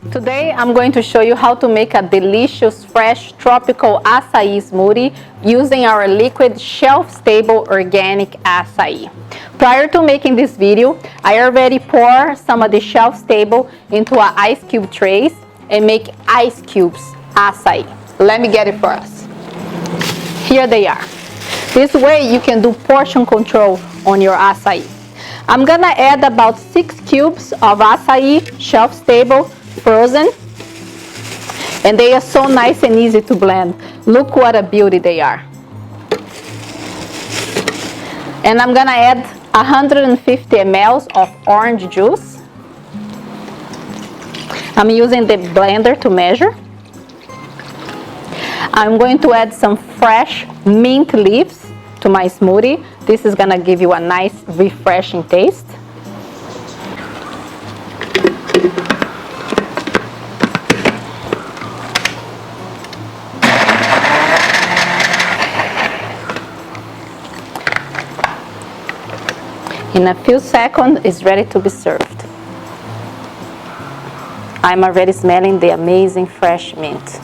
Today I'm going to show you how to make a delicious fresh tropical acai smoothie using our liquid shelf-stable organic acai. Prior to making this video, I already poured some of the shelf-stable into an ice cube trays and make ice cubes acai. Let me get it for us. Here they are. This way you can do portion control on your acai. I'm gonna add about 6 cubes of acai shelf-stable frozen, and they are so nice and easy to blend. Look what a beauty they are. And I'm gonna add 150 ml of orange juice. I'm using the blender to measure. I'm going to add some fresh mint leaves to my smoothie. This is gonna give you a nice refreshing taste. In a few seconds, it's ready to be served. I'm already smelling the amazing fresh mint.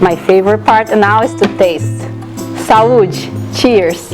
My favorite part now is to taste. Saúde! Cheers!